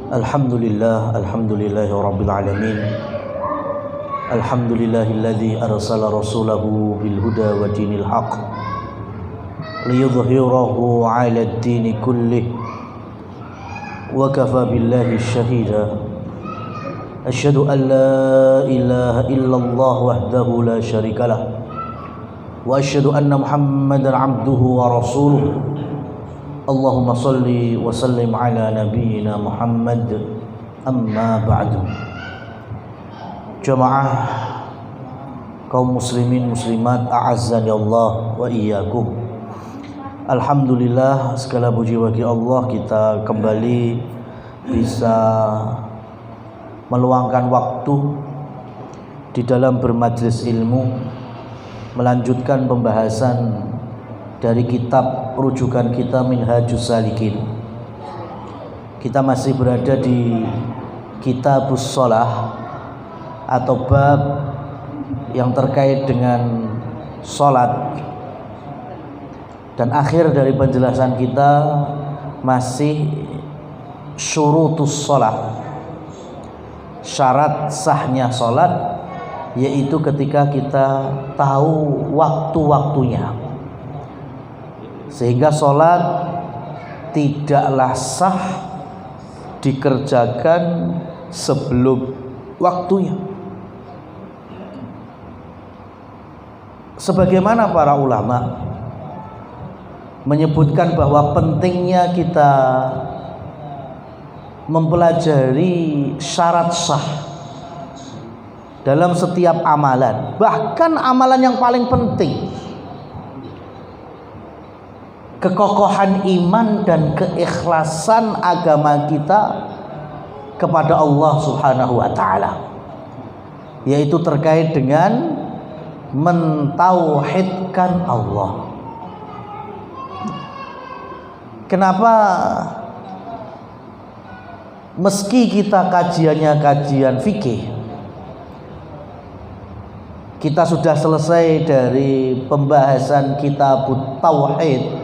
Alhamdulillahi Rabbil Alamin. Alhamdulillahilladzi arsala rasulahu bil huda wa dinil haq liyudhhirahu 'ala ad-dini kullih wa kafa billahi shahida. Asyhadu an la ilaha illallah wahdahu la syarikalah wa asyhadu anna Muhammadan 'abduhu wa rasuluh. Allahumma salli wa sallim ala nabiyyina Muhammad. Amma ba'du. Jamaah kaum muslimin muslimat a'azzani Allah wa iyyakum. Alhamdulillah, segala puji bagi Allah, kita kembali bisa meluangkan waktu di dalam bermajlis ilmu, melanjutkan pembahasan dari kitab rujukan kita Minhajus Salikin. Kita masih berada di Kitabus Shalah atau bab yang terkait dengan salat. Dan akhir dari penjelasan kita masih syurutus shalah, syarat sahnya salat, yaitu ketika kita tahu waktu-waktunya, sehingga sholat tidaklah sah dikerjakan sebelum waktunya. Sebagaimana para ulama menyebutkan bahwa pentingnya kita mempelajari syarat sah dalam setiap amalan, bahkan amalan yang paling penting, kekokohan iman dan keikhlasan agama kita kepada Allah Subhanahu wa taala, yaitu terkait dengan mentauhidkan Allah. Kenapa meski kita kajiannya kajian fikih, kita sudah selesai dari pembahasan kitabut tauhid,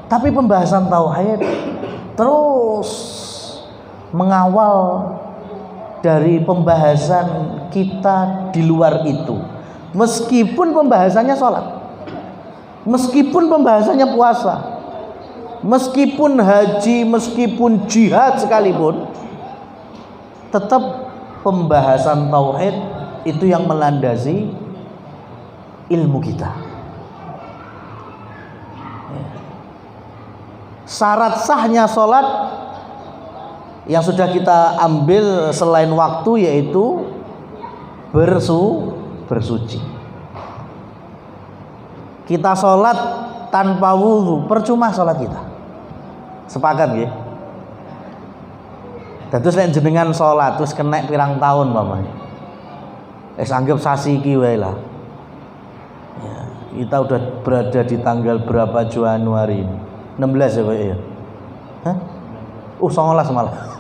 tapi pembahasan tauhid terus mengawal dari pembahasan kita di luar itu. Meskipun pembahasannya sholat, meskipun pembahasannya puasa, meskipun haji, meskipun jihad sekalipun, tetap pembahasan tauhid itu yang melandasi ilmu kita. Syarat sahnya sholat yang sudah kita ambil selain waktu, yaitu bersuci. Kita sholat tanpa wudhu, percuma sholat kita. Sepakat ya? Dan terus jenengan sholat terus kena pirang tahun mamanya, anggap sasi iki wae lah. Ya, kita udah berada di tanggal berapa Januari ini? 16 ya Pak ya? Hah? 19 malah.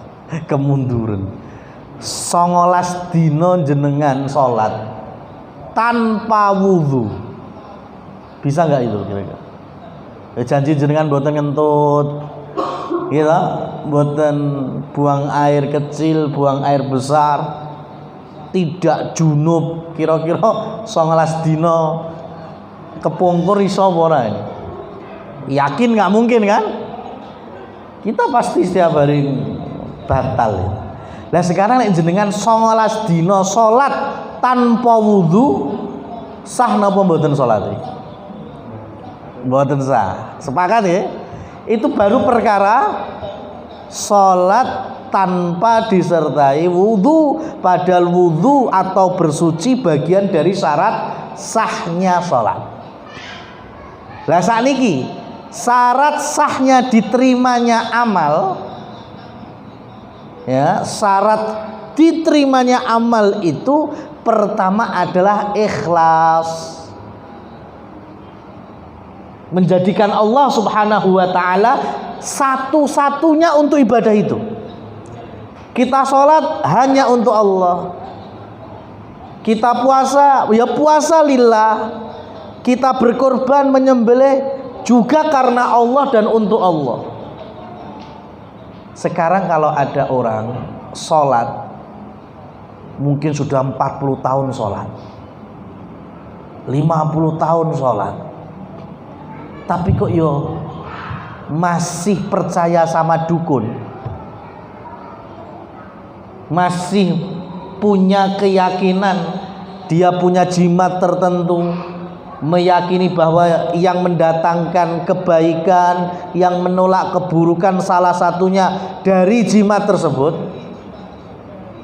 Kemunduran. 19 dino jenengan sholat tanpa wudhu. Bisa nggak itu kira-kira? Ya, janji jenengan boten ngentut, gitu, boten buang air kecil, buang air besar, tidak junub, kira-kira 19 dino kepungkur iso ora ini? Yakin nggak mungkin kan? Kita pasti setiap hari batal ya. Nah sekarang jenengan 19 dino sholat tanpa wudhu, sah napa mboten sholat? Mboten sah. Sepakat ya? Itu baru perkara sholat tanpa disertai wudhu, padahal wudhu atau bersuci bagian dari syarat sahnya sholat. Lah sakniki syarat sahnya diterimanya amal, ya, syarat diterimanya amal itu pertama adalah ikhlas, menjadikan Allah Subhanahu wa taala satu-satunya untuk ibadah itu. Kita sholat hanya untuk Allah, kita puasa ya puasa lillah, kita berkorban menyembelih juga karena Allah dan untuk Allah. Sekarang kalau ada orang sholat, mungkin sudah 40 tahun sholat, 50 tahun sholat, tapi kok yo masih percaya sama dukun, masih punya keyakinan dia punya jimat tertentu, meyakini bahwa yang mendatangkan kebaikan, yang menolak keburukan salah satunya dari jimat tersebut.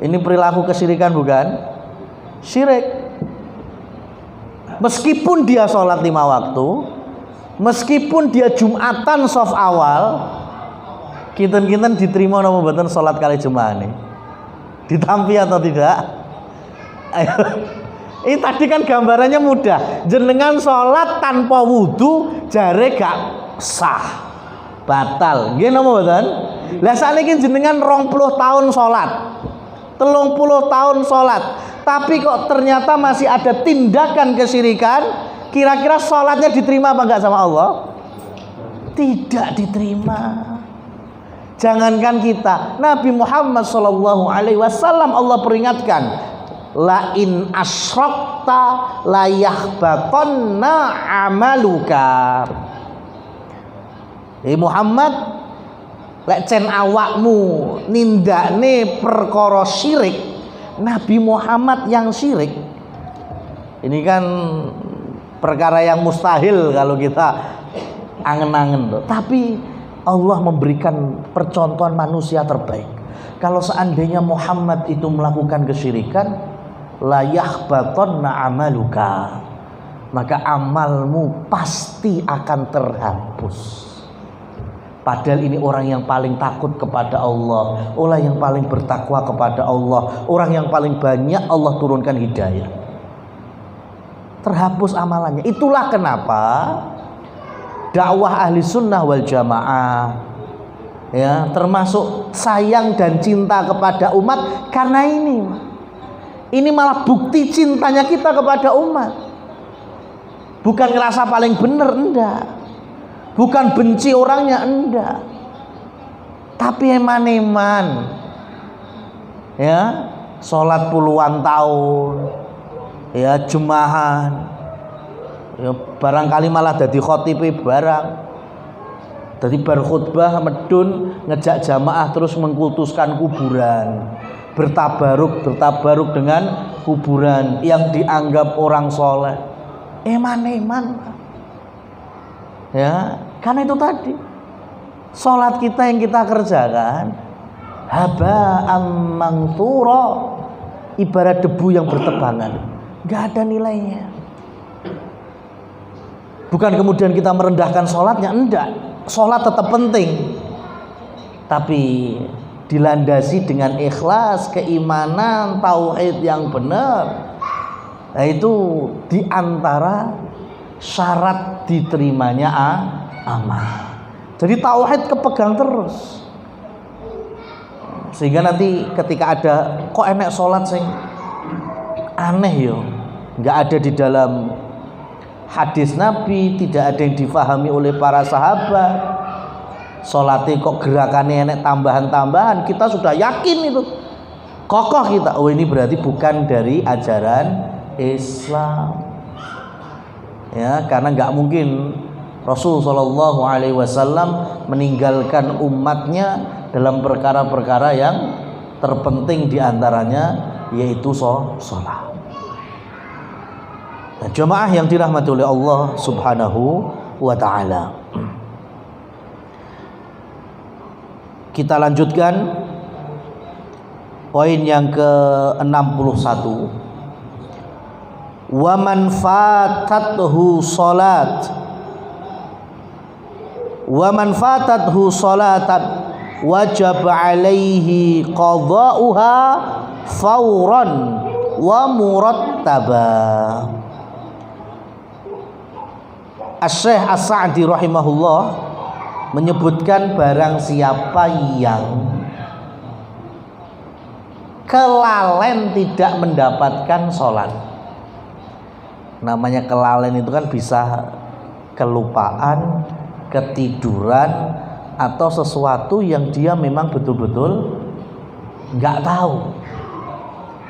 Ini perilaku kesyirikan bukan? Syirik. Meskipun dia sholat 5 waktu, meskipun dia Jumatan soft awal, kinten-kinten diterima nama mboten sholat kali Jumat ini. Ditampi atau tidak? Ayo. Ini tadi kan gambarannya mudah. Jenengan sholat tanpa wudhu jare gak sah, batal. Nggih napa mboten? Lah sakniki jenengan 20 tahun sholat, 30 tahun sholat, tapi kok ternyata masih ada tindakan kesyirikan. Kira-kira sholatnya diterima apa enggak sama Allah? Tidak diterima. Jangankan kita, Nabi Muhammad SAW Allah peringatkan, la in asyrakta la yahbatanna amaluka. Muhammad, lek cen awakmu nindakne perkara syirik, Nabi Muhammad yang syirik. Ini kan perkara yang mustahil kalau kita angen-angen loh. Tapi Allah memberikan percontohan manusia terbaik. Kalau seandainya Muhammad itu melakukan kesyirikan, la yahbatanna amaluka, maka amalmu pasti akan terhapus. Padahal ini orang yang paling takut kepada Allah, orang yang paling bertakwa kepada Allah, orang yang paling banyak Allah turunkan hidayah. Terhapus amalannya. Itulah kenapa dakwah ahli sunnah wal jamaah, ya, termasuk sayang dan cinta kepada umat karena ini malah bukti cintanya kita kepada umat. Bukan ngerasa paling benar, enggak. Bukan benci orangnya, enggak. Tapi eman-eman, ya, sholat puluhan tahun, ya, jemahan, ya, barangkali malah jadi khotibi barang, jadi berkhutbah medun ngejak jamaah terus mengkultuskan kuburan, bertabaruk dengan kuburan yang dianggap orang soleh. Eman-eman, ya, karena itu tadi sholat kita yang kita kerjakan haba'am manthura, ibarat debu yang bertebangan, nggak ada nilainya. Bukan kemudian kita merendahkan sholatnya, enggak. Sholat tetap penting, tapi dilandasi dengan ikhlas, keimanan, tauhid yang benar. Nah, itu diantara syarat diterimanya amal. Jadi tauhid kepegang terus, sehingga nanti ketika ada kok enek sholat sing aneh yo, nggak ada di dalam hadis Nabi, tidak ada yang difahami oleh para sahabat, sholatnya kok gerakannya enek tambahan-tambahan, kita sudah yakin itu kokoh kita, oh ini berarti bukan dari ajaran Islam, ya, karena nggak mungkin Rasul Shallallahu Alaihi Wasallam meninggalkan umatnya dalam perkara-perkara yang terpenting diantaranya yaitu sholat. Nah, jemaah yang dirahmati oleh Allah Subhanahu wa Ta'ala, kita lanjutkan poin yang ke-61. Wa man fatathu salat, wa man fatathu salatan wajib alaihi qada'uha fauran wa murattaba. Asy-Syaikh As-Sa'di rahimahullah menyebutkan barang siapa yang kelalen tidak mendapatkan sholat. Namanya kelalen itu kan bisa kelupaan, ketiduran, atau sesuatu yang dia memang betul-betul nggak tahu.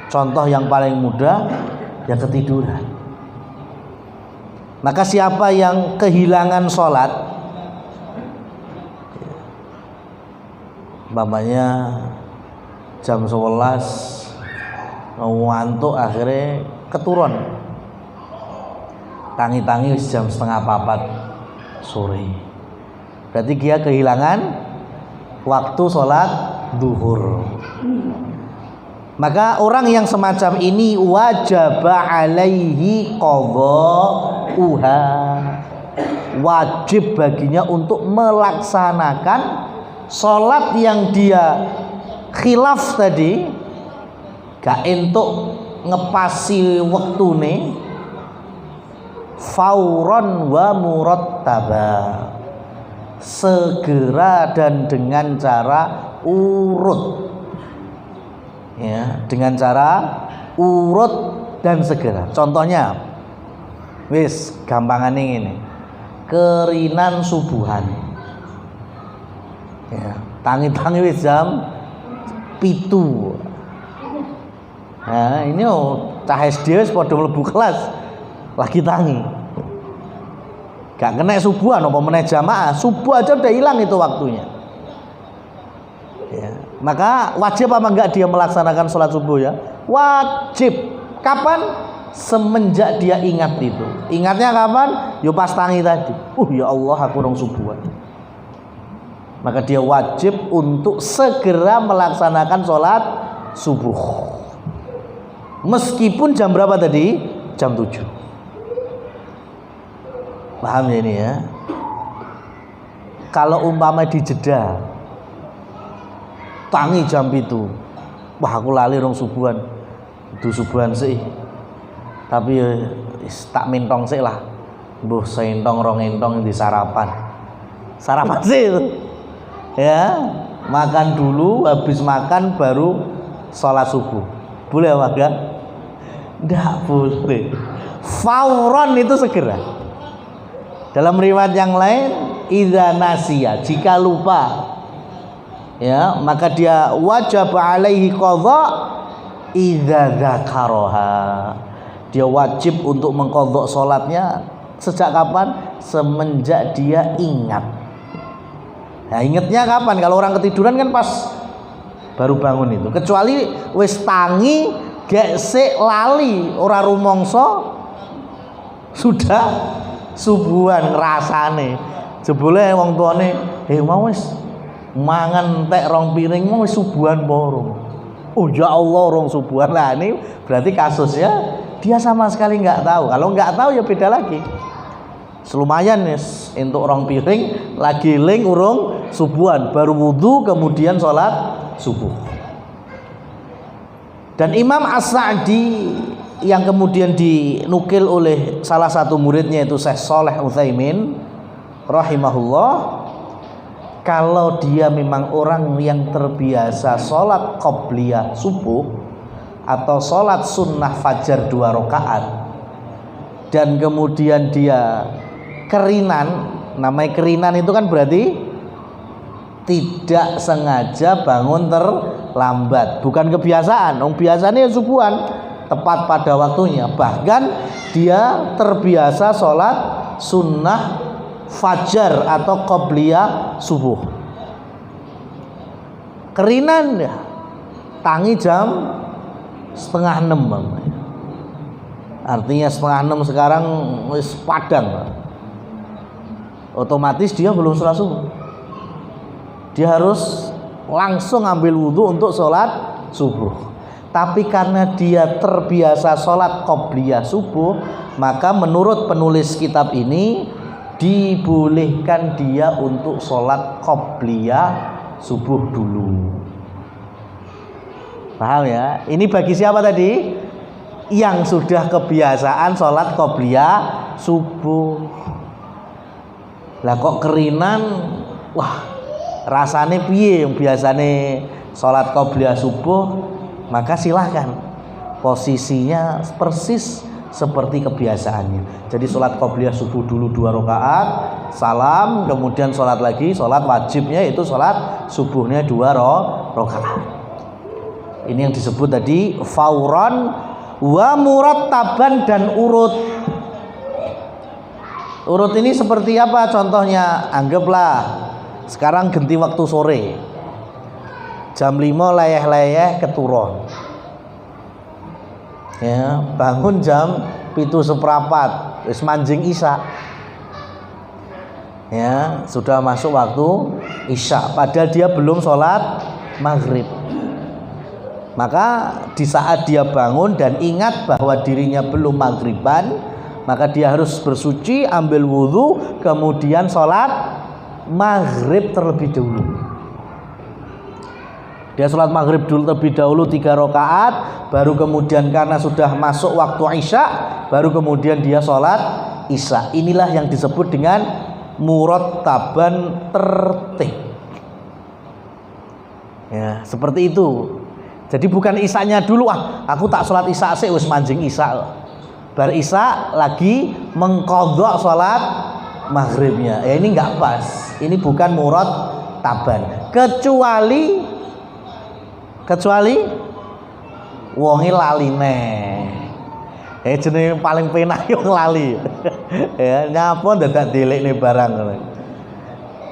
Contoh yang paling mudah ya ketiduran. Maka siapa yang kehilangan sholat, umpamanya jam 11 ngantuk akhirnya keturun, tangi-tangi jam 3:30 sore, berarti dia kehilangan waktu sholat duhur. Maka orang yang semacam ini wajib alaihi qadha'uha, wajib baginya untuk melaksanakan sholat yang dia khilaf tadi, gak entuk ngepasi waktune, fauron wa murattaba, segera dan dengan cara urut, ya, dengan cara urut dan segera. Contohnya wis gampangan ini, kerinan subuhan, ya, tangi-tangi wis jam 7. Nah ini cah SD wis padha mlebu kelas lagi tangi, gak kena subuhan apa meneh jamaah, subuh aja udah hilang itu waktunya, ya. Maka wajib apa enggak dia melaksanakan sholat subuh? Ya wajib. Kapan? Semenjak dia ingat itu. Ingatnya kapan? Yo pas tangi tadi. Ya Allah aku rong subuhan. Maka dia wajib untuk segera melaksanakan sholat subuh. Meskipun jam berapa tadi? Jam 7. Paham ya ini ya? Kalau umpama di jeda tangi jam itu, wah aku lali rong subuhan, itu subuhan sih, tapi tak mintong sih lah, buh seentong rong entong di sarapan sih itu, ya, makan dulu, habis makan baru sholat subuh, boleh apa enggak? Enggak boleh. Fauron itu segera. Dalam riwayat yang lain, idza nasiya, jika lupa, ya, maka dia wajib alaihi qadha idza dzakaraha. Dia wajib untuk mengqadha salatnya sejak kapan? Semenjak dia ingat. Nah, ingatnya kapan? Kalau orang ketiduran kan pas baru bangun itu. Kecuali wis tangi gek sik lali ora rumangsa sudah subuhan rasane. Jebule wong tuane, mau wis mangan entek rong piring mau subuhan borong. Ya Allah rong subuhan. Lah ini berarti kasusnya dia sama sekali nggak tahu. Kalau nggak tahu ya beda lagi. Selumayan nih untuk rong piring lagi ling urung subuhan, baru wudhu kemudian sholat subuh. Dan Imam As-Sa'di yang kemudian dinukil oleh salah satu muridnya itu Syekh Shalih Utsaimin rahimahullah, kalau dia memang orang yang terbiasa sholat qobliyah subuh atau sholat sunnah fajar 2 rakaat dan kemudian dia kerinan, namanya kerinan itu kan berarti tidak sengaja bangun terlambat, bukan kebiasaan. Biasanya subuhan tepat pada waktunya, bahkan dia terbiasa sholat sunnah fajar atau qobliyah subuh, kerinan ya, tangi jam 5:30, artinya 5:30 sekarang wis padang, otomatis dia belum sholat subuh, dia harus langsung ambil wudhu untuk sholat subuh. Tapi karena dia terbiasa sholat qobliyah subuh, maka menurut penulis kitab ini dibolehkan dia untuk sholat qobliyah subuh dulu. Paham ya? Ini bagi siapa tadi? Yang sudah kebiasaan sholat qobliyah subuh. Lah kok kerinan, wah rasane piye yang biasane sholat qobliyah subuh, maka silahkan posisinya persis seperti kebiasaannya. Jadi sholat qobliyah subuh dulu 2 rakaat, salam, kemudian sholat lagi. Sholat wajibnya itu sholat subuhnya 2 rakaat. Ini yang disebut tadi fauron wa murattaban, dan urut. Urut ini seperti apa contohnya? Anggaplah sekarang ganti waktu sore, jam 5 leyeh-leyeh keturun, ya, bangun jam 7:15 wis manjing isya, ya, sudah masuk waktu isya, padahal dia belum sholat maghrib. Maka di saat dia bangun dan ingat bahwa dirinya belum maghriban, maka dia harus bersuci, ambil wudhu, kemudian sholat maghrib terlebih dahulu. Dia sholat maghrib dulu terlebih dahulu 3 rakaat, baru kemudian karena sudah masuk waktu isya, baru kemudian dia sholat isya. Inilah yang disebut dengan murattaban, tertib. Ya, seperti itu. Jadi bukan isanya dulu, aku tak sholat isya sih, wis manjing isya. Bar isya lagi mengqadha sholat maghribnya. Ya ini nggak pas. Ini bukan murattaban. Kecuali wonge lali neh. Jenenge paling penak yo lali. Ya, nyapa dadak delikne barang ngono.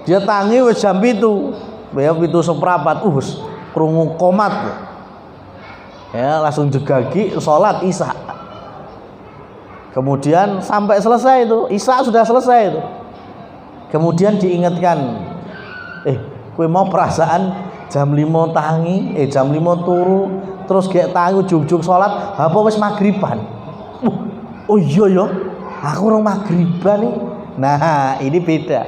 Dia tangi wis jam 7. Ya 7:15 wis krungu qomat. Ya, langsung jegagi sholat isya. Kemudian sampai selesai itu, isya sudah selesai itu. Kemudian diingatkan, kowe mau perasaan jam 5 tangi, jam 5 turu, terus gek tangi ujug-ujug sholat, apa wis maghriban? Oh iya ya, aku orang maghriban nih. Nah, ini beda.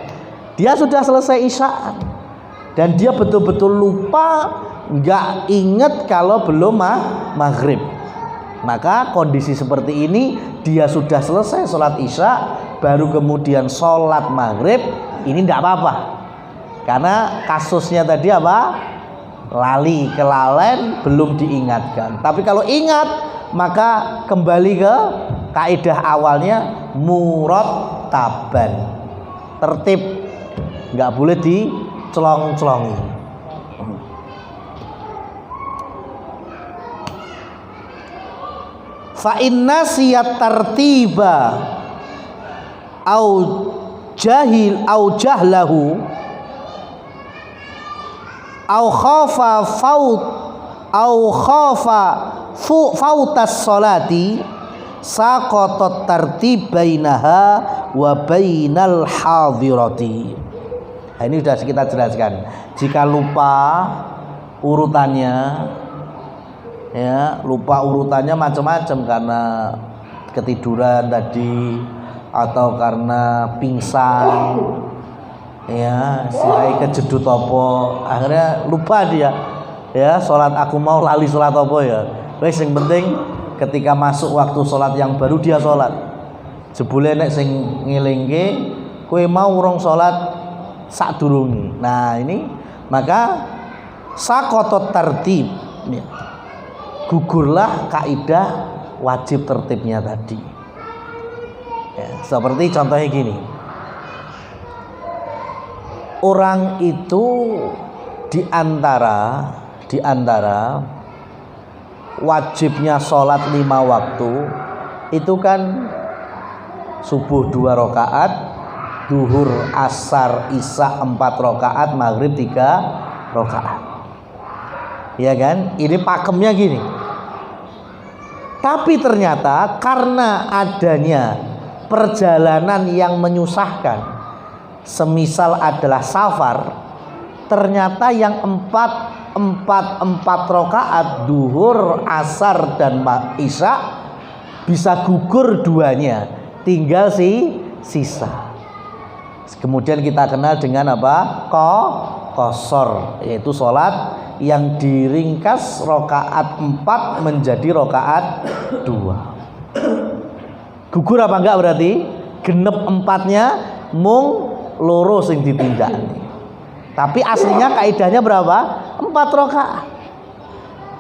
Dia sudah selesai isya dan dia betul-betul lupa, nggak inget kalau belum maghrib. Maka kondisi seperti ini, dia sudah selesai sholat isya, baru kemudian sholat maghrib, ini tidak apa-apa, karena kasusnya tadi apa? Lali, kelalen, belum diingatkan. Tapi kalau ingat, maka kembali ke kaidah awalnya, murattaban, tertib, nggak boleh dicelong-celongi. Fa inna siyat tartiba au jahlahu au khafa fautas salati saqatat tartib bainaha wa bainal hadirati. Nah, ini sudah kita jelaskan. Jika lupa urutannya, ya, lupa urutannya macam-macam, karena ketiduran tadi atau karena pingsan, ya, silai kejedut apa, akhirnya lupa dia, ya, sholat aku mau lali sholat apa ya. Wes yang penting ketika masuk waktu sholat yang baru dia sholat. Jebule nek sing ngelingke kowe mau urung sholat sadurunge. Nah ini maka saqatat tartib, ya, gugurlah kaidah wajib tertibnya tadi, ya, seperti contohnya gini, orang itu diantara wajibnya sholat 5 waktu itu kan subuh 2 rakaat, duhur, asar, isya 4 rakaat, maghrib 3 rakaat. Ya kan? Ini pakemnya gini. Tapi ternyata karena adanya perjalanan yang menyusahkan, semisal adalah safar, ternyata yang 4 rakaat duhur, asar dan isya bisa gugur 2-nya, tinggal sisa. Kemudian kita kenal dengan apa? Qasar, yaitu sholat yang diringkas rakaat 4 menjadi rakaat 2. Gugur apa enggak berarti? Genep 4-nya mung loro sing ditindakne. Tapi aslinya kaidahnya berapa? 4 rakaat.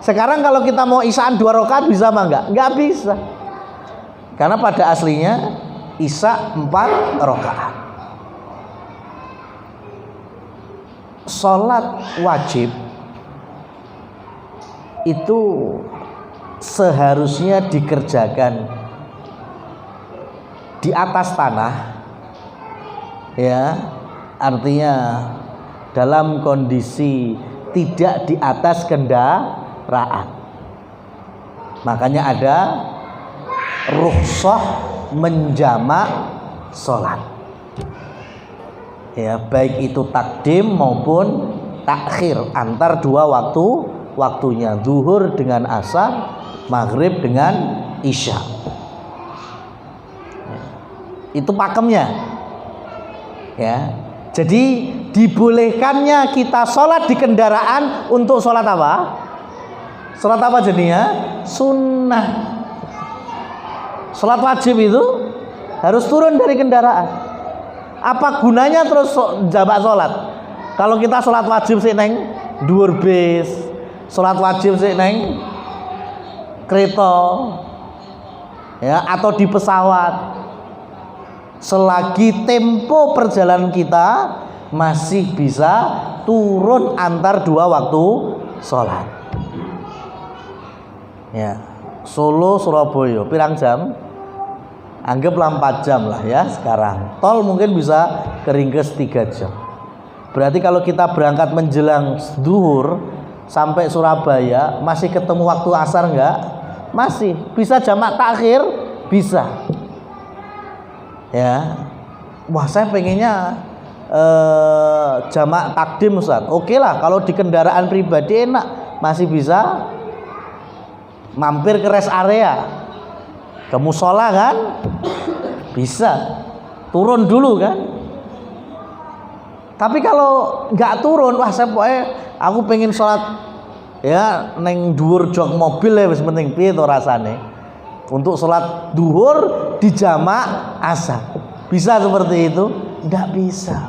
Sekarang kalau kita mau isyaan 2 rakaat bisa apa enggak? Enggak bisa. Karena pada aslinya isya 4 rakaat. sholat wajib itu seharusnya dikerjakan di atas tanah, ya, artinya dalam kondisi tidak di atas kendaraan. Makanya ada rukhsah menjamak sholat, ya, baik itu takdim maupun takhir antar dua waktunya, zuhur dengan asar, maghrib dengan isya. Itu pakemnya, ya. Jadi dibolehkannya kita sholat di kendaraan untuk sholat apa? Sholat apa jadinya? Sunnah. Sholat wajib itu harus turun dari kendaraan. Apa gunanya terus jamak sholat? Kalau kita sholat wajib sih neng dhuwur bis, sholat wajib sih neng kereta, ya, atau di pesawat, selagi tempo perjalanan kita masih bisa turun antar dua waktu sholat, ya. Solo Surabaya pirang jam? Anggaplah 4 jam lah ya sekarang. Tol mungkin bisa keringkes 3 jam. Berarti kalau kita berangkat menjelang zuhur sampai Surabaya masih ketemu waktu asar enggak? Masih. Bisa jamak takhir? Bisa. Ya. Wah, saya pengennya jamak takdim Ustaz. Oke lah, kalau di kendaraan pribadi enak, masih bisa mampir ke rest area, ke musola kan, bisa turun dulu kan. Tapi kalau nggak turun, wah saya pokoknya aku pengen sholat ya neng dhuwur jok mobil ya, wis penting piye to rasane untuk sholat duhur di jamak asar. Bisa seperti itu? Nggak bisa,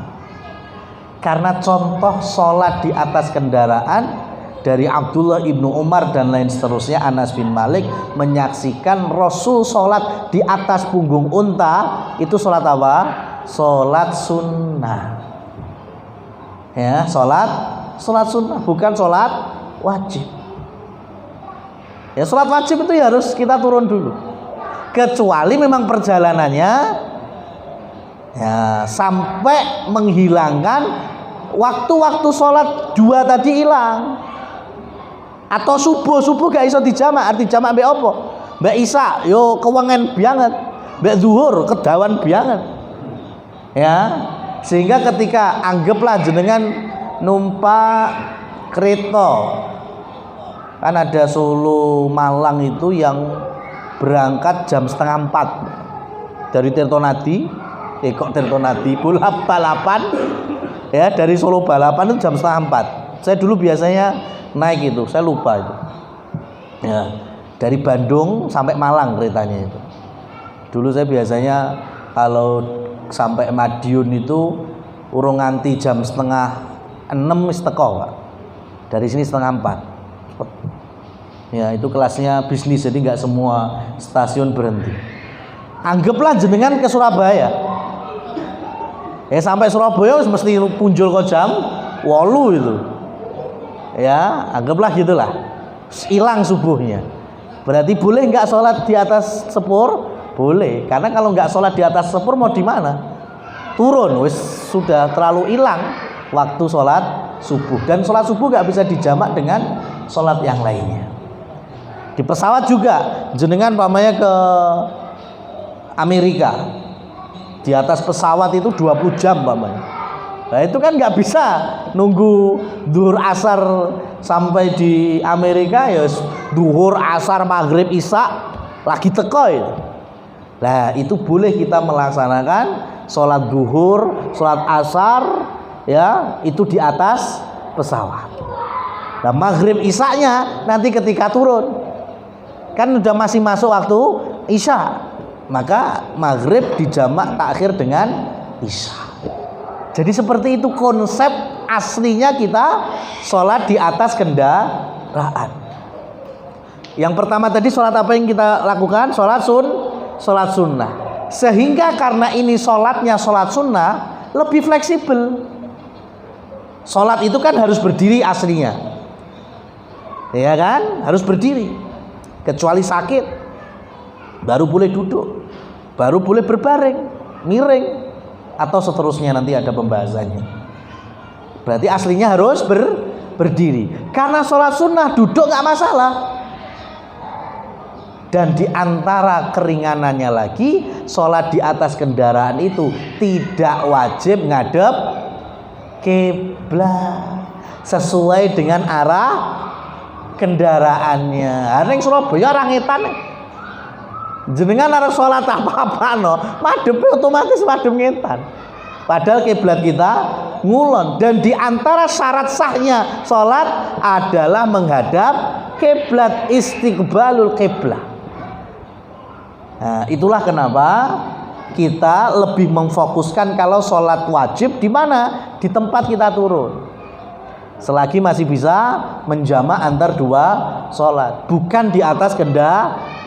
karena contoh sholat di atas kendaraan dari Abdullah ibnu Umar dan lain seterusnya, Anas bin Malik menyaksikan Rasul sholat di atas punggung unta. Itu sholat apa? Sholat sunnah, ya, sholat sunnah, bukan sholat wajib. Ya, sholat wajib itu harus kita turun dulu, kecuali memang perjalanannya ya sampai menghilangkan waktu-waktu sholat dua tadi hilang. Atau subuh gak iso dijamak, arti jamak mbek apa? Mbek isya yo kewengen banget, mbek zuhur kedawan banget. Ya, sehingga ketika anggaplah jenengan numpak kereta, kan ada Solo Malang itu yang berangkat jam 3:30 dari Tirtonadi, Tirtonadi balapan, ya, dari Solo balapan itu jam 3:30. Saya dulu biasanya naik itu, saya lupa itu, ya, dari Bandung sampai Malang keretanya itu. Dulu saya biasanya kalau sampai Madiun itu urung nganti jam 5:30 wis teko, Pak. Dari sini 3:30. Ya, itu kelasnya bisnis, jadi nggak semua stasiun berhenti. Anggaplah jenengan ke Surabaya, ya, sampai Surabaya mesti punjul kok jam 8 itu. Ya, anggaplah gitulah, hilang subuhnya. Berarti boleh nggak sholat di atas sepur? Boleh, karena kalau nggak sholat di atas sepur mau di mana? Turun, wis sudah terlalu hilang waktu sholat subuh. Dan sholat subuh nggak bisa dijamak dengan sholat yang lainnya. Di pesawat juga, jenengan pamannya ke Amerika, di atas pesawat itu 20 jam pamannya. Nah itu kan nggak bisa nunggu duhur asar sampai di Amerika, ya duhur asar maghrib isya lagi teko itu. Nah itu boleh kita melaksanakan sholat duhur, sholat asar, ya, itu di atas pesawat. Nah maghrib isyanya nanti ketika turun, kan udah masih masuk waktu isya, maka maghrib dijamak takhir dengan isya. Jadi seperti itu konsep aslinya kita sholat di atas kendaraan. Yang pertama tadi sholat apa yang kita lakukan? Sholat sunnah. Sehingga karena ini sholatnya sholat sunnah, lebih fleksibel. Sholat itu kan harus berdiri aslinya, ya kan, harus berdiri. Kecuali sakit, baru boleh duduk, baru boleh berbaring, miring, atau seterusnya, nanti ada pembahasannya. Berarti aslinya harus berdiri. Karena sholat sunnah duduk nggak masalah. Dan di antara keringanannya lagi, sholat di atas kendaraan itu tidak wajib ngadep kiblat, sesuai dengan arah kendaraannya. Ada yang Surabaya orang ngetan, jenengan harus sholat apa-apa no, madep otomatis madep ngetan. Padahal kiblat kita ngulon. Dan di antara syarat sahnya sholat adalah menghadap kiblat, istiqbalul kiblat. Nah, itulah kenapa kita lebih memfokuskan kalau sholat wajib di mana? Di tempat kita turun. Selagi masih bisa menjamak antar dua sholat, bukan di atas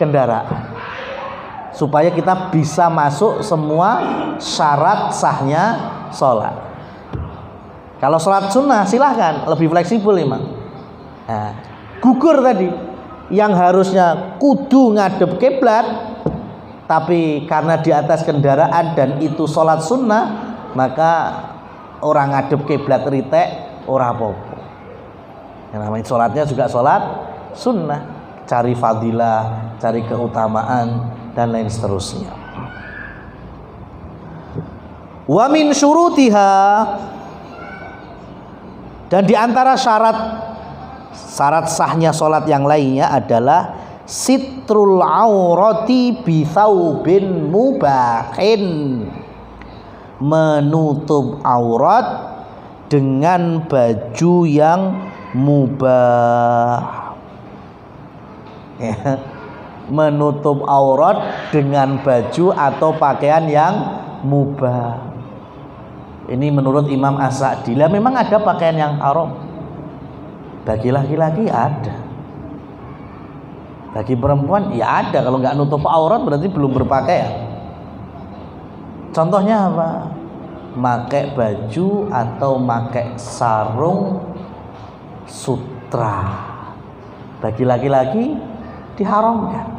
kendaraan. Supaya kita bisa masuk semua syarat sahnya sholat. Kalau sholat sunnah silahkan, lebih fleksibel memang. Nah, gugur tadi, yang harusnya kudu ngadep kiblat, tapi karena di atas kendaraan dan itu sholat sunnah, maka orang ngadep kiblat ritek ora apa-apa. Yang namanya sholatnya juga sholat sunnah, cari fadilah, cari keutamaan dan lain seterusnya. Wa min syurutiha, dan di antara syarat sahnya sholat yang lainnya adalah sitrul aurati bi tsaubin mubahin, menutup aurat dengan baju yang mubah, ya. Menutup aurat dengan baju atau pakaian yang mubah. Ini menurut Imam As-Sa'di. Lah memang ada pakaian yang haram. Bagi laki-laki ada, bagi perempuan ya ada. Kalau nggak nutup aurat berarti belum berpakaian. Contohnya apa? Makai baju atau makai sarung sutra, bagi laki-laki diharamkan.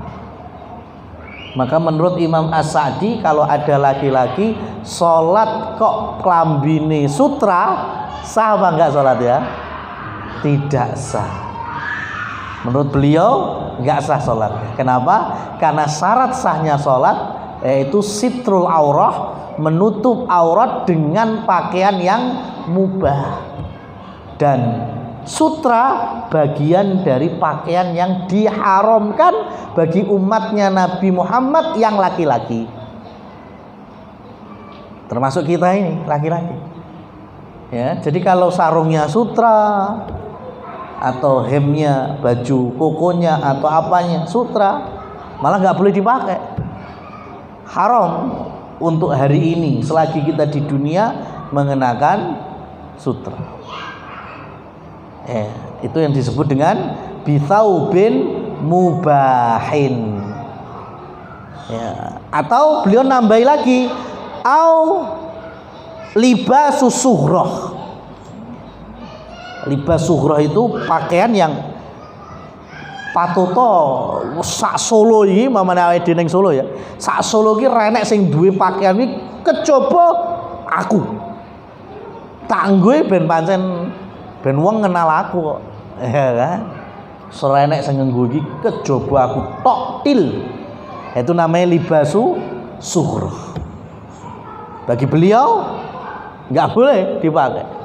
Maka menurut Imam As-Sa'di, kalau ada laki-laki sholat kok klambine sutra, sah apa enggak sholat ya? Tidak sah. Menurut beliau enggak sah sholat. Kenapa? Karena syarat sahnya sholat yaitu sitrul aurah, menutup aurat dengan pakaian yang mubah. Dan sutra bagian dari pakaian yang diharamkan bagi umatnya Nabi Muhammad yang laki-laki, termasuk kita ini laki-laki, ya. Jadi kalau sarungnya sutra atau hemnya, baju kokonya atau apanya sutra, malah nggak boleh dipakai, haram untuk hari ini selagi kita di dunia mengenakan sutra. Itu yang disebut dengan bitsaubin mubahin, ya. Atau beliau nambahi lagi, au libasus sughroh. Libas sughroh itu pakaian yang patoto sak Solo iki, mamane awake dhewe ning Solo ya. Sak Solo iki renek sing duwe pakaian iki kejaba aku. Tak nggoe ben pancen ben wong kenal aku kok, ya kan? Serenek sing nganggo iki kejaba aku tok til. Itu namanya libasu sughroh. Bagi beliau nggak boleh dipakai.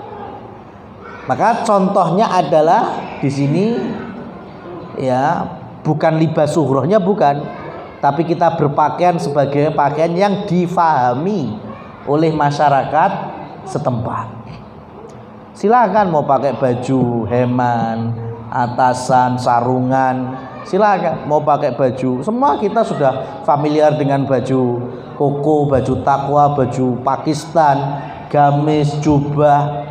Maka contohnya adalah di sini, ya, bukan libas sughrohnya, bukan, tapi kita berpakaian sebagai pakaian yang difahami oleh masyarakat setempat. Silakan mau pakai baju heman, atasan, sarungan, silakan. Mau pakai baju, semua kita sudah familiar dengan baju koko, baju takwa, baju Pakistan, gamis, jubah,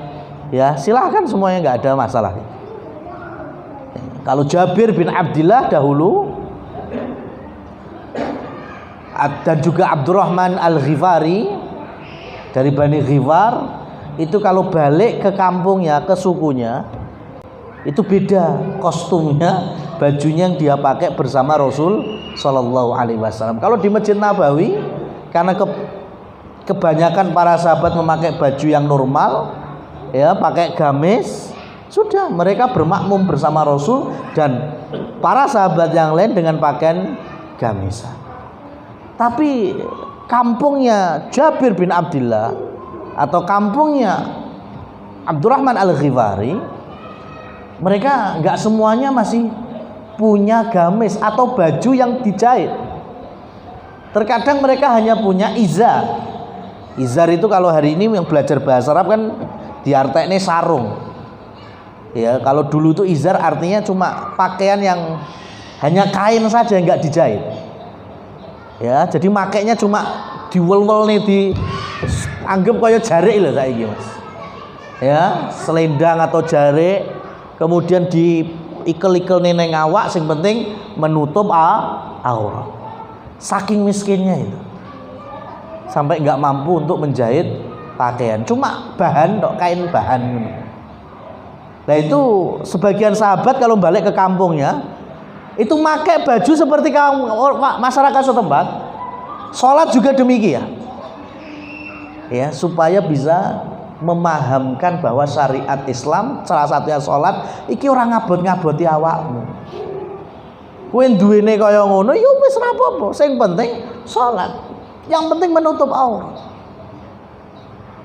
ya silakan semuanya, nggak ada masalah. Kalau Jabir bin Abdillah dahulu dan juga Abdurrahman Al-Ghifari dari Bani Ghifar, itu kalau balik ke kampungnya, ke sukunya, itu beda kostumnya, bajunya yang dia pakai bersama Rasul Shallallahu Alaihi Wasallam. Kalau di Masjid Nabawi, karena kebanyakan para sahabat memakai baju yang normal, ya, pakai gamis, sudah mereka bermakmum bersama Rasul dan para sahabat yang lain dengan pakaian gamisan. Tapi kampungnya Jabir bin Abdullah atau kampungnya Abdurrahman Al-Ghifari, mereka nggak semuanya masih punya gamis atau baju yang dijahit. Terkadang mereka hanya punya izar. Izar itu kalau hari ini yang belajar bahasa Arab kan diartikan sarung. Ya, kalau dulu itu izar artinya cuma pakaian yang hanya kain saja yang nggak dijahit. Ya, jadi makainya cuma diwel-wel nih, anggap kayak jarik loh saiki Mas. Ya, selendang atau jarik, kemudian diikel-ikel neng awak, sing penting menutup aurat. Saking miskinnya itu, sampai nggak mampu untuk menjahit pakaian, cuma bahan, kain bahan. Nah itu sebagian sahabat kalau balik ke kampungnya itu pakai baju seperti masyarakat setempat. Sholat juga demikian, ya, supaya bisa memahamkan bahwa syariat Islam salah satunya sholat iki orang ngabot-ngaboti awakmu. Kowe duwene kaya ngono ya wis ora apa-apa, sing penting sholat, yang penting menutup aurat.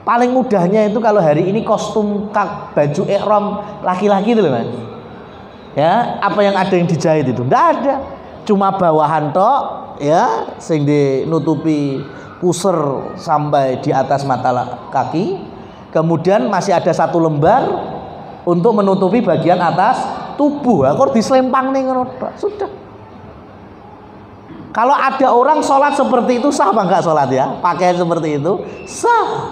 Paling mudahnya itu kalau hari ini kostum baju ihram laki-laki itu loh Mas. Ya, apa yang ada yang dijahit itu? Enggak ada. Cuma bawahan tok, ya, sing dinutupi pusar sampai di atas mata kaki. Kemudian masih ada satu lembar untuk menutupi bagian atas tubuh. Kok diselempang nih ngono, sudah. Kalau ada orang sholat seperti itu sah apa enggak sholat ya? Pakaian seperti itu sah.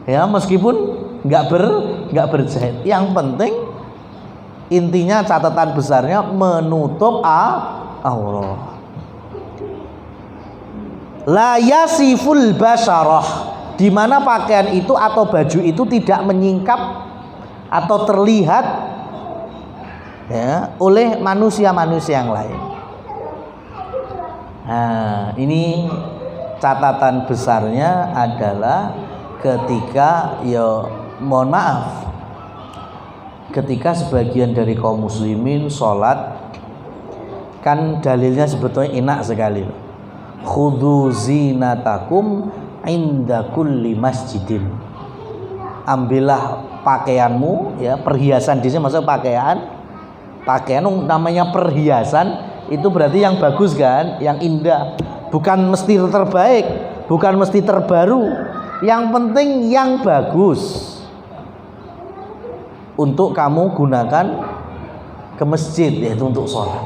Ya, meskipun enggak berjahit. Yang penting intinya catatan besarnya menutup aurat. La yasiful basyarah, di mana pakaian itu atau baju itu tidak menyingkap atau terlihat, ya, oleh manusia-manusia yang lain. Nah, ini catatan besarnya adalah ketika, ya mohon maaf, ketika sebagian dari kaum muslimin sholat, kan dalilnya sebetulnya enak sekali. Khudhu zinatakum inda kulli masjidin. Ambillah pakaianmu, ya, perhiasan di sini maksudnya pakaian namanya perhiasan itu berarti yang bagus kan, yang indah, bukan mesti terbaik, bukan mesti terbaru, yang penting yang bagus untuk kamu gunakan ke masjid, yaitu untuk sholat.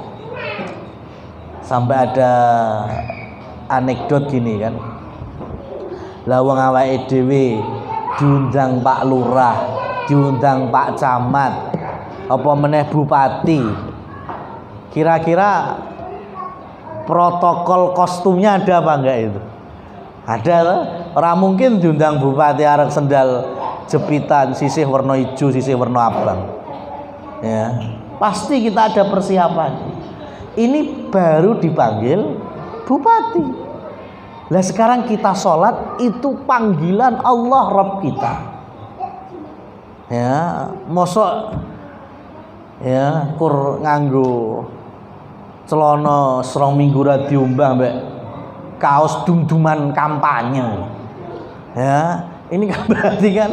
Sampai ada anekdot gini kan, lawang awake dhewe diundang Pak Lurah, diundang Pak Camat, apa meneh Bupati, kira-kira protokol kostumnya ada apa enggak itu? Ada loh. Orang mungkin diundang Bupati arek sendal jepitan sisih warna hijau, sisih warna abang. Ya, pasti kita ada persiapan. Ini baru dipanggil Bupati. Lah sekarang kita sholat itu panggilan Allah Rabb kita. Ya, mosok ya kur nganggo celana serong minggu ra diumbah mbek kaos dum-duman kampanye. Ya, ini kan berarti kan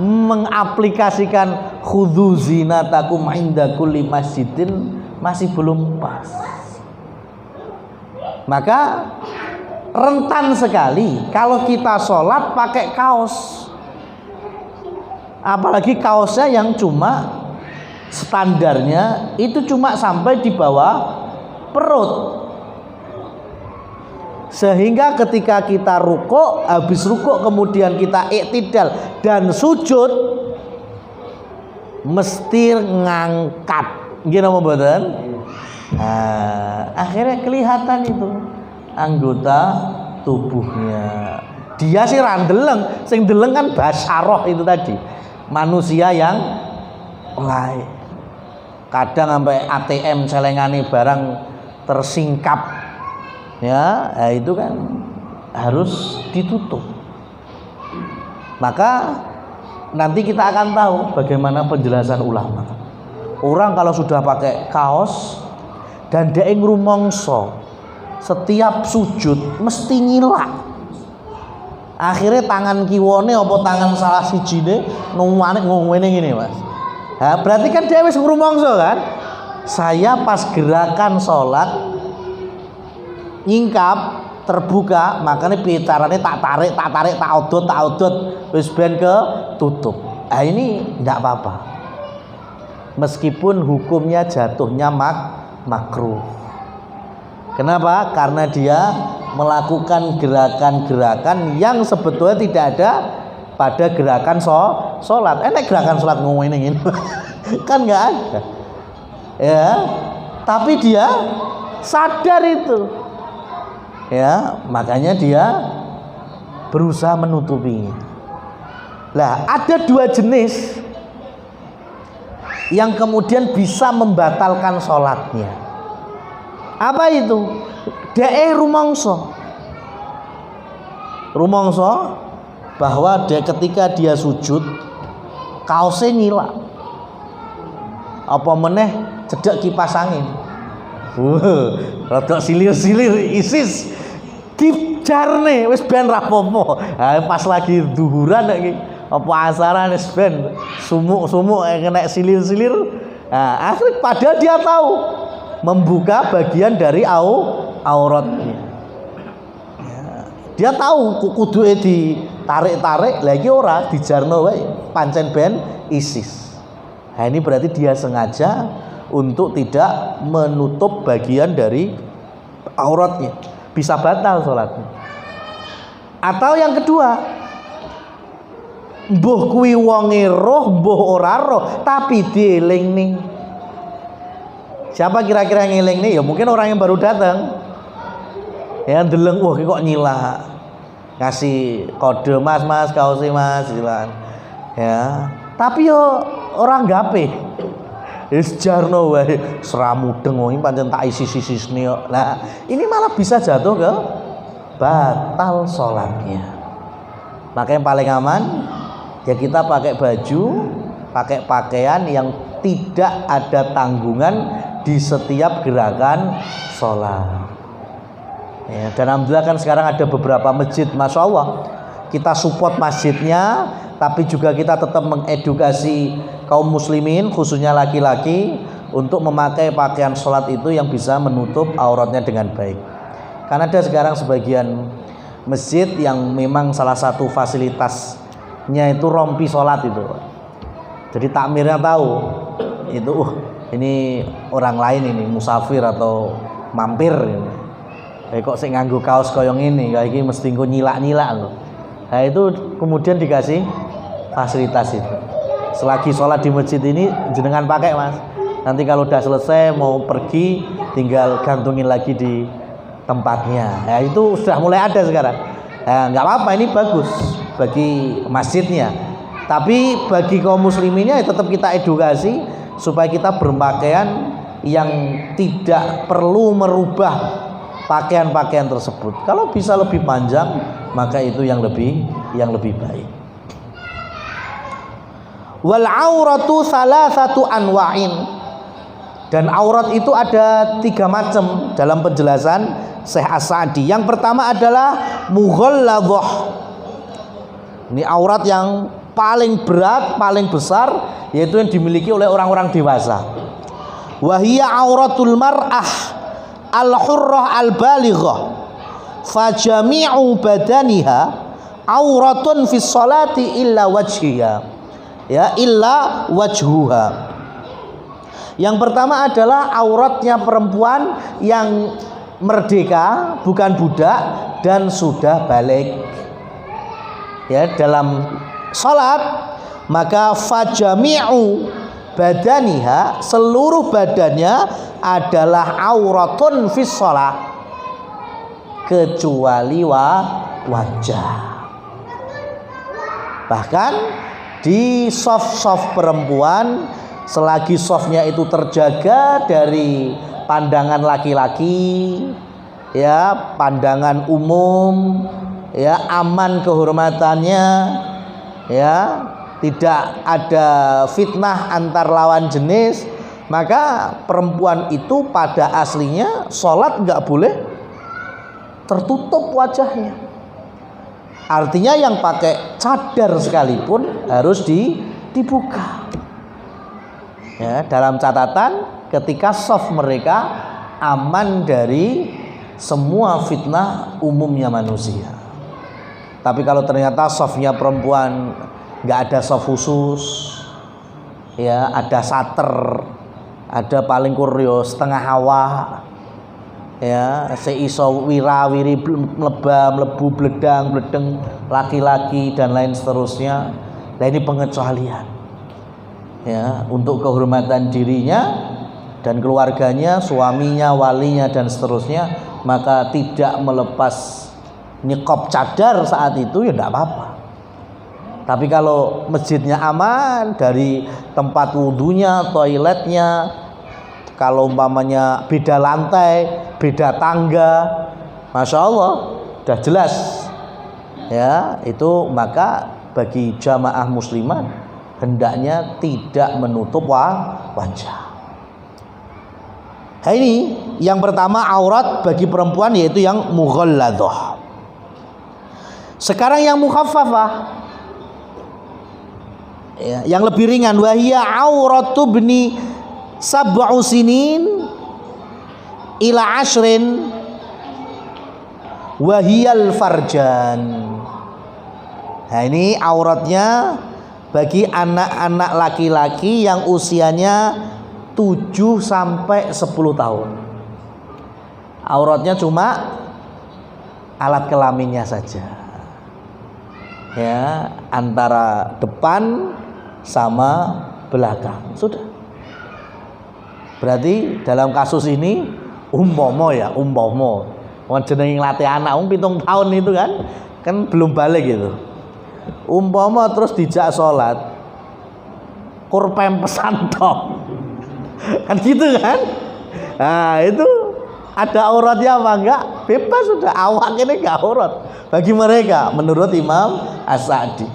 mengaplikasikan khudzu zinatakum inda kulli masjidin masih belum pas. Maka rentan sekali kalau kita sholat pakai kaos, apalagi kaosnya yang cuma standarnya itu cuma sampai di bawah perut, sehingga ketika kita rukuk, habis rukuk kemudian kita iktidal dan sujud mesti ngangkat, gini apa mboten? Nah, akhirnya kelihatan itu anggota tubuhnya Dia sih randeleng, sing deleng kan basaroh itu tadi, manusia yang lain. Kadang sampai ATM celengane barang tersingkap, ya, itu kan harus ditutup. Maka nanti kita akan tahu bagaimana penjelasan ulama. Orang kalau sudah pakai kaos dan dia ngrumangsa setiap sujud mesti nyilak. Akhirnya tangan kiwone apa tangan salah sijine ngene ngene, Mas. Nah, berarti kan dia wis ngrumangsa kan? Saya pas gerakan sholat nyingkap terbuka, makanya piye carane tak tarik, tak odot wis ben ke tutup. Nah, ini enggak apa-apa. Meskipun hukumnya jatuhnya makruh. Kenapa? Karena dia melakukan gerakan-gerakan yang sebetulnya tidak ada pada gerakan sholat. Enak gerakan sholat ngomongin kan nggak ada, ya. Tapi dia sadar itu, ya. Makanya dia berusaha menutupinya. Lah, ada dua jenis yang kemudian bisa membatalkan sholatnya. Apa itu? Dia rumangsa bahwa dia ketika dia sujud kaosnya nyilak, apa meneh cedek kipas angin, rada silir-silir ISIS dijarne wis ben rapopo. Pas lagi duhuran iki apa asaran wis ben sumuk-sumuk kena silir-silir. Nah, akhirnya padahal dia tahu membuka bagian dari auratnya. Ya, dia tahu kuduke ditarik-tarik, lagi ora dijarno wae pancen ben ISIS. Nah, ini berarti dia sengaja untuk tidak menutup bagian dari auratnya, bisa batal sholatnya. Atau yang kedua, mbuh kuwi wonge roh, mbuh ora roh, tapi dieling ning. Siapa kira-kira yang ngiling nih? Ya mungkin orang yang baru datang. Ya ndeleng, wah kok nyilak. Ngasih kode, mas kaosnya mas, silakan. Ya. Tapi yo orang gape. Wis jarno wae seramudeng wong pancen tak isi-sisisne kok. Lah, ini malah bisa jatuh ke batal sholatnya. Maka yang paling aman ya kita pakai baju, pakai pakaian yang tidak ada tanggungan di setiap gerakan sholat. Ya, dan alhamdulillah kan sekarang ada beberapa masjid, masya Allah, kita support masjidnya, tapi juga kita tetap mengedukasi kaum muslimin, khususnya laki-laki, untuk memakai pakaian sholat itu yang bisa menutup auratnya dengan baik. Karena ada sekarang sebagian masjid yang memang salah satu fasilitasnya itu rompi sholat itu. Jadi takmirnya tahu itu ini orang lain, ini musafir atau mampir ini. Kok sing nganggo kaos koyong ini, kayak gini mesti nggo nyilak-nyilak loh. Nah itu kemudian dikasih fasilitas itu. Selagi sholat di masjid ini jenengan pakai mas. Nanti kalau udah selesai mau pergi tinggal gantungin lagi di tempatnya. Nah itu sudah mulai ada sekarang. Nah, nggak apa-apa, ini bagus bagi masjidnya. Tapi bagi kaum musliminnya ya tetap kita edukasi supaya kita berpakaian yang tidak perlu merubah pakaian-pakaian tersebut. Kalau bisa lebih panjang, maka itu yang lebih baik. Wal auratu salasatu anwa'in. Dan aurat itu ada 3 macam dalam penjelasan Syekh As-Sa'di. Yang pertama adalah mughalladhah. Ini aurat yang paling berat, paling besar, yaitu yang dimiliki oleh orang-orang dewasa. Wahia auratul mar'ah al-hurrah al-balighah fajami'u badaniha auratun fis salati illa wajhiha, ya, illa wajhuha. Yang pertama adalah auratnya perempuan yang merdeka, bukan budak, dan sudah balik, ya, dalam salat. Maka fajami'u badaniha, seluruh badannya adalah auratun fis shalah, kecuali wajah. Bahkan di soft perempuan, selagi softnya itu terjaga dari pandangan laki-laki, ya, pandangan umum, ya, aman kehormatannya, ya, tidak ada fitnah antar lawan jenis, maka perempuan itu pada aslinya sholat nggak boleh tertutup wajahnya. Artinya yang pakai cadar sekalipun harus dibuka. Ya, dalam catatan ketika soft mereka aman dari semua fitnah umumnya manusia. Tapi kalau ternyata softnya perempuan nggak ada soft khusus, ya, ada sater, ada paling kuryo setengah hawa, ya, seiso wirawiri mlebu bledang laki-laki dan lain seterusnya. Nah, ini pengecualian, ya, untuk kehormatan dirinya dan keluarganya, suaminya, walinya dan seterusnya, maka tidak melepas niqab cadar saat itu ya tidak apa-apa. Tapi kalau masjidnya aman dari tempat wudhunya, toiletnya, kalau umpamanya beda lantai, beda tangga, masya Allah, sudah jelas, ya, itu maka bagi jamaah muslimat hendaknya tidak menutup wajah. Nah, ini yang pertama aurat bagi perempuan yaitu yang mughalladhah. Sekarang yang mukhaffafah, ya, yang lebih ringan, wahia auratu bni sab'u sinin ila ashrin wahiyal farjan. Nah, ini auratnya bagi anak-anak laki-laki yang usianya 7 sampai 10 tahun. Auratnya cuma alat kelaminnya saja, ya, antara depan sama belakang, sudah. Berarti dalam kasus ini umpama jenenge nglatih anak 7 tahun itu kan belum balik gitu. Umpama terus dijak salat kurpem pesan tok. Kan gitu kan? Nah, itu ada auratnya apa enggak? Bebas sudah, awak ini enggak aurat bagi mereka menurut Imam As-Sa'di.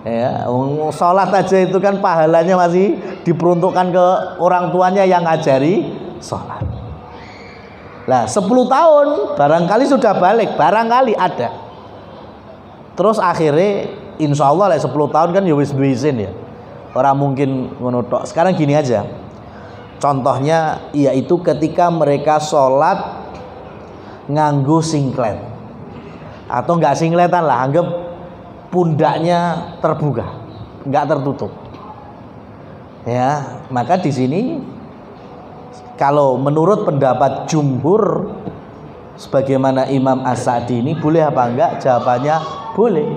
Ya, sholat aja itu kan pahalanya masih diperuntukkan ke orang tuanya yang ngajari sholat. Nah, 10 tahun barangkali sudah balik, barangkali ada. Terus akhirnya insya Allah 10 tahun kan ya wis duwe izin ya. Orang mungkin ngono tok. Sekarang gini aja. Contohnya yaitu ketika mereka sholat nganggo singlet atau enggak singletan lah, anggap pundaknya terbuka, enggak tertutup. Ya, maka di sini kalau menurut pendapat jumhur sebagaimana Imam As-Sa'di ini boleh apa enggak? Jawabannya boleh.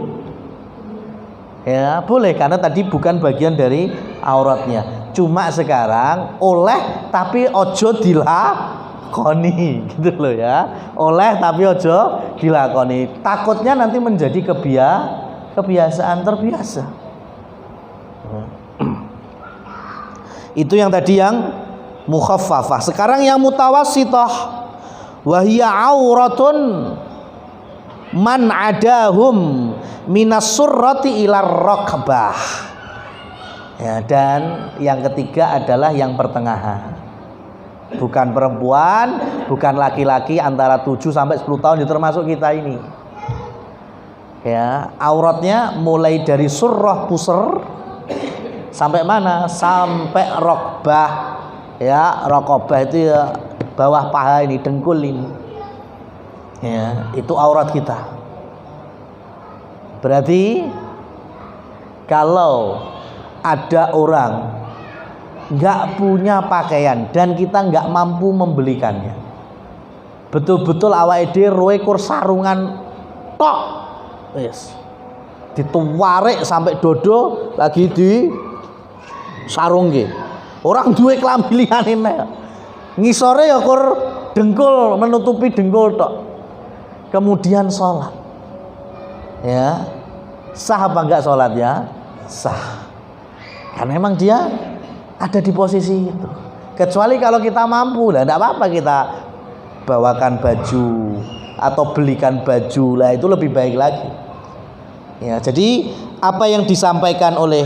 Ya, boleh karena tadi bukan bagian dari auratnya. Cuma sekarang oleh tapi ojo dilakoni gitu loh ya. Oleh tapi ojo dilakoni. Takutnya nanti menjadi kebiasaan terbiasa. Itu yang tadi yang mukhaffafah. Sekarang yang mutawassithah, wahia auratun man adahum minas surrati ilar raqbah. Ya, dan yang ketiga adalah yang pertengahan. Bukan perempuan, bukan laki-laki antara 7 sampai 10 tahun, itu termasuk kita ini. Ya, auratnya mulai dari surrah pusar sampai mana? Sampai raqbah. Ya, raqabah itu ya bawah paha ini, dengkul ini. Ya, itu aurat kita. Berarti kalau ada orang nggak punya pakaian dan kita nggak mampu membelikannya, betul-betul awake dhewe roe kur sarungan tok, yes, dituwarik sampai dodo lagi di sarungke, orang duwe klambi liyane ngisore ya kur dengkul, menutupi dengkul tok, kemudian sholat, ya, Sah apa enggak sholatnya? Sah. Karena memang dia ada di posisi itu. Kecuali kalau kita mampu, lah enggak apa-apa kita bawakan baju atau belikan baju, lah itu lebih baik lagi. Ya, jadi apa yang disampaikan oleh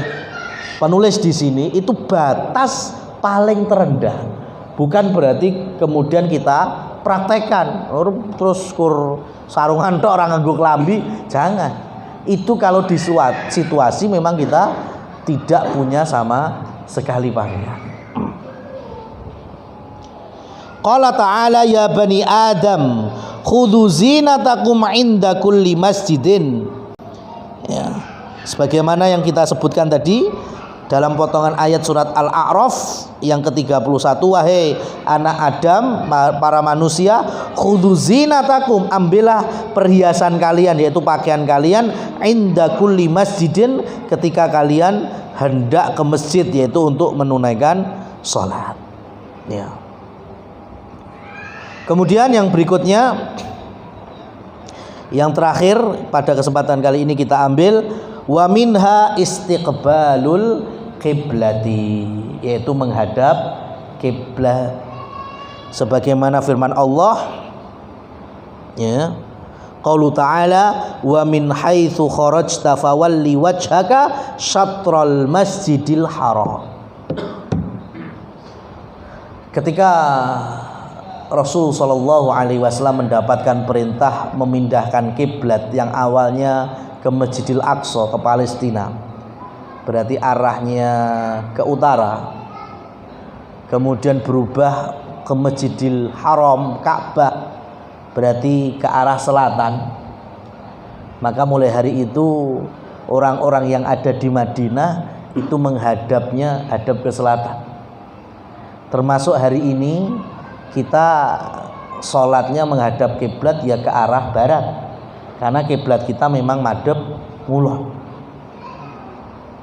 penulis di sini itu batas paling terendah. Bukan berarti kemudian kita praktekkan terus sarungan tok orang nganggo klambi, jangan. Itu kalau di suatu situasi memang kita tidak punya sama sekali pakaian. Qala ta'ala ya bani Adam khudhu zinatakum inda kulli masjidin. Ya, sebagaimana yang kita sebutkan tadi dalam potongan ayat surat Al-A'raf yang ke-31, wahai anak Adam, para manusia, khudhu zinatakum, ambillah perhiasan kalian, yaitu pakaian kalian, inda kulli masjidin, ketika kalian hendak ke masjid, yaitu untuk menunaikan sholat. Ya. Kemudian yang berikutnya, yang terakhir pada kesempatan kali ini kita ambil, wa minha istiqbalul qiblati, yaitu menghadap kiblat, sebagaimana firman Allah, ya, qaulu ta'ala wa min haitsu kharajta fawalli wajhaka syatral masjidil haram. Ketika Rasul Shallallahu Alaihi Wasallam mendapatkan perintah memindahkan kiblat yang awalnya ke Masjidil Aqsa, ke Palestina, berarti arahnya ke utara, kemudian berubah ke Masjidil Haram, Ka'bah, berarti ke arah selatan. Maka mulai hari itu orang-orang yang ada di Madinah itu menghadapnya hadap ke selatan. Termasuk hari ini kita sholatnya menghadap kiblat ya ke arah barat, karena kiblat kita memang madhep ngulon.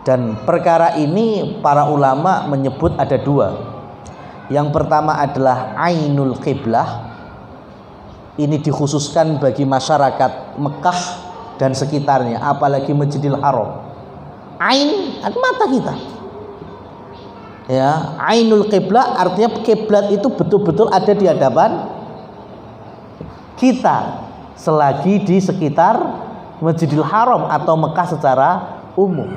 Dan perkara ini para ulama menyebut ada dua. Yang pertama adalah ainul qiblah. Ini dikhususkan bagi masyarakat Mekah dan sekitarnya, apalagi Masjidil Haram. Ain mata kita. Ya, ainul qiblah artinya kiblat itu betul-betul ada di hadapan kita selagi di sekitar Masjidil Haram atau Mekah secara umum.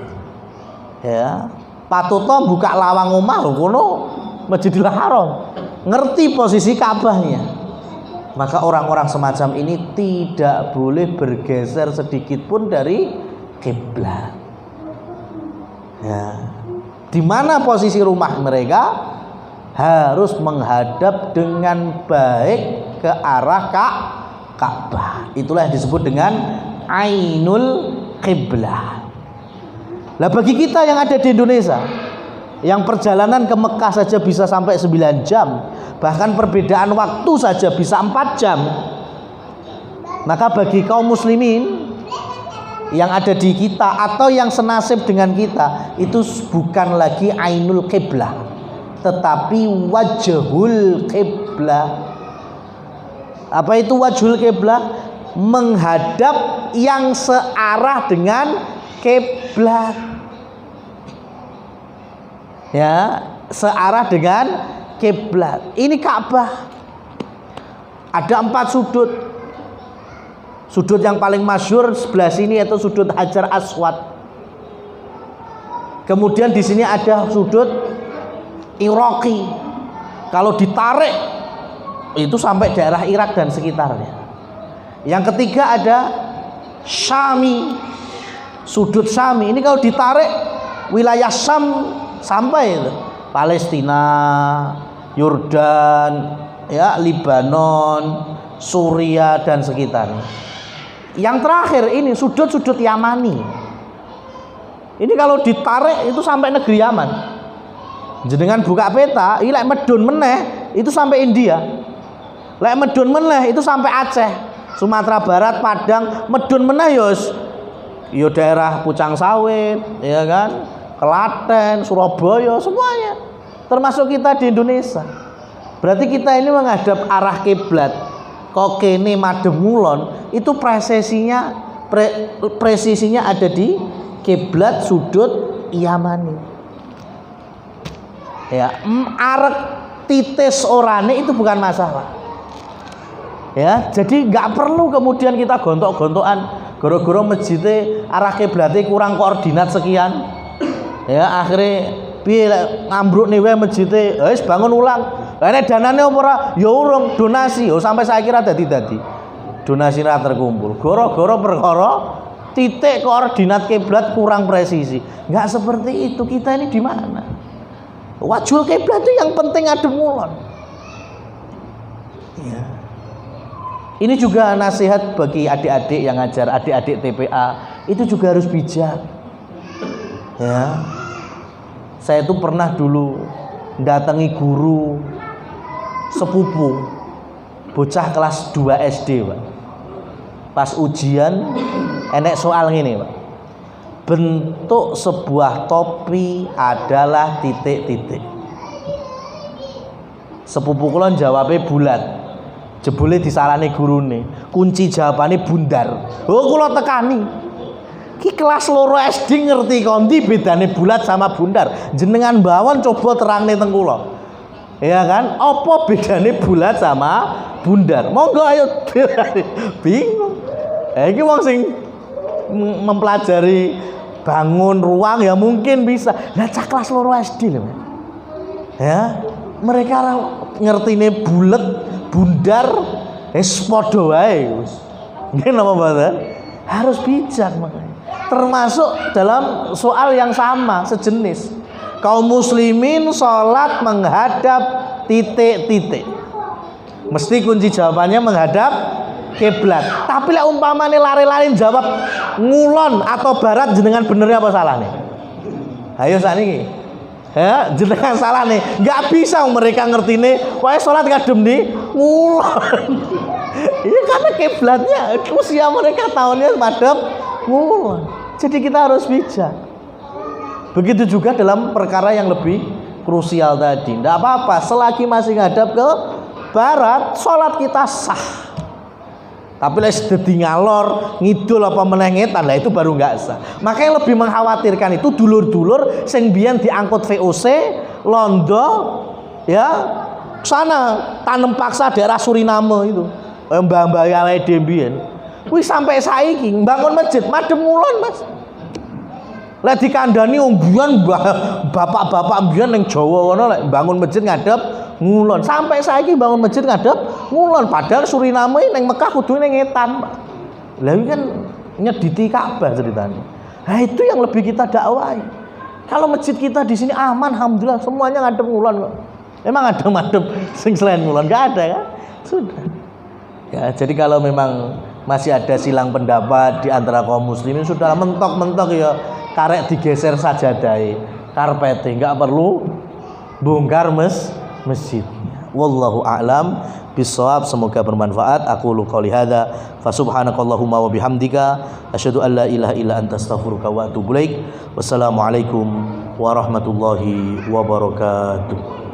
Ya, patuto buka lawang omah kono Masjidil Haram, ngerti posisi Ka'bahnya. Maka orang-orang semacam ini tidak boleh bergeser sedikit pun dari kiblat. Ya. Di mana posisi rumah mereka harus menghadap dengan baik ke arah Ka'bah. Itulah yang disebut dengan ainul qiblah. Lah bagi kita yang ada di Indonesia, yang perjalanan ke Mekah saja bisa sampai 9 jam, bahkan perbedaan waktu saja bisa 4 jam. Maka bagi kaum muslimin yang ada di kita atau yang senasib dengan kita, itu bukan lagi ainul qiblah, tetapi wajhul qiblah. Apa itu wajhul qiblah? Menghadap yang searah dengan kiblat. Ya, searah dengan kiblat. Ini Ka'bah. Ada 4 sudut. Sudut yang paling masyhur sebelah sini yaitu sudut Hajar Aswad. Kemudian di sini ada sudut Iraqi. Kalau ditarik itu sampai daerah Irak dan sekitarnya. Yang ketiga ada Syami, sudut Syami. Ini kalau ditarik wilayah Syam sampai itu Palestina, Yordan, ya, Libanon, Suriah dan sekitarnya. Yang terakhir ini sudut-sudut Yamani. Ini kalau ditarik itu sampai negeri Yaman. Jenengan buka peta, ini lek medun meneh itu sampai India. Lek medun meneh itu sampai Aceh, Sumatera Barat, Padang, medun meneh yo daerah Pucang Sawit, ya kan? Klaten, Surabaya, semuanya. Termasuk kita di Indonesia. Berarti kita ini menghadap arah kiblat. Kok kene madhep ngulon, itu presesinya presisinya ada di kiblat sudut Yamani. Ya, arek titis orane itu bukan masalah. Ya, jadi nggak perlu kemudian kita gontok-gontokan gara-gara masjidnya arah kiblatnya kurang koordinat sekian. Ya, akhirnya piye ngambruk nih wae masjidnya, wis bangun ulang. Lah nek danane ora ya urung donasi, yo sampai saya kira dadi. Donasi ra terkumpul. Gara-gara perkara titik koordinat kiblat kurang presisi. Enggak seperti itu. Kita ini di mana? Wajul kiblat itu yang penting adem ngulon. Ya. Ini juga nasihat bagi adik-adik yang ngajar, adik-adik TPA, itu juga harus bijak. Ya. Saya itu pernah dulu datangi guru sepupu bocah kelas 2 SD, Pak. Pas ujian enek soal ngene, Pak. Bentuk sebuah topi adalah titik-titik. Sepupu kula jawabnya bulat. Jebule disalahne gurune. Kunci jawabane bundar. Oh kula tekani. Ki kelas loro SD ngerti kondi bedane bulat sama bundar. Jenengan bawon coba terangne teng kula. Ya kan? Apa bedane bulat sama bundar? Monggo ayo bingung. Iki wong sing mempelajari bangun ruang ya mungkin bisa. Lah cah kelas loro SD lho. Ya, mereka ngertine bulet, bundar, padha wae. Nggih napa mboten? Harus bijak makanya. Termasuk dalam soal yang sama, sejenis. Kaum muslimin sholat menghadap titik-titik. Mesti kunci jawabannya menghadap kiblat. Tapi lah umpamane lari-lari jawab ngulon atau barat, jenengan benernya apa salah nih? Ayo sakniki. Ya, jenengan salah nih. Enggak bisa mereka ngerti nih. Wae sholat ngadem nih ngulon. Iya karena kiblatnya usia mereka tahunnya madhep ngulon. Jadi kita harus bijak. Begitu juga dalam perkara yang lebih krusial tadi. Tidak apa-apa, selagi masih ngadap ke barat, sholat kita sah. Tapi lek dadi ngalor, ngidul apa meneh ngetan, lah itu baru nggak sah. Maka yang lebih mengkhawatirkan itu dulur-dulur sing biyen diangkut VOC, Londo, ya sana tanam paksa daerah Suriname itu, mbah-mbah awake dhewe mbiyen. Kuwi sampai saiki bangun masjid madhep ngulon, Mas. Lek dikandani wong mbiyen bapak-bapak mbiyen ning Jawa ngono lek bangun masjid ngadep ngulon. Sampai saiki bangun masjid ngadep ngulon, padahal Suriname ning Mekah kudu ning ngetan, Pak. Lah iki kan nyediti Ka'bah ceritanya. Nah, itu yang lebih kita dakwahi. Kalau masjid kita di sini aman, alhamdulillah, semuanya ngadep ngulon kok. Emang ada madhep sing selain ngulon? Enggak ada kan? Sudah. Ya, jadi kalau memang masih ada silang pendapat di antara kaum muslimin, sudah mentok-mentok ya karek digeser sajadahe, karpete, enggak perlu bongkar masjid. Wallahu a'lam bissawab. Semoga bermanfaat. Aqulu qouli hadza fa subhanakallahumma wa bihamdika asyhadu an la ilaha illa anta astaghfiruka wa atubu ilaik. Wassalamualaikum warahmatullahi wabarakatuh.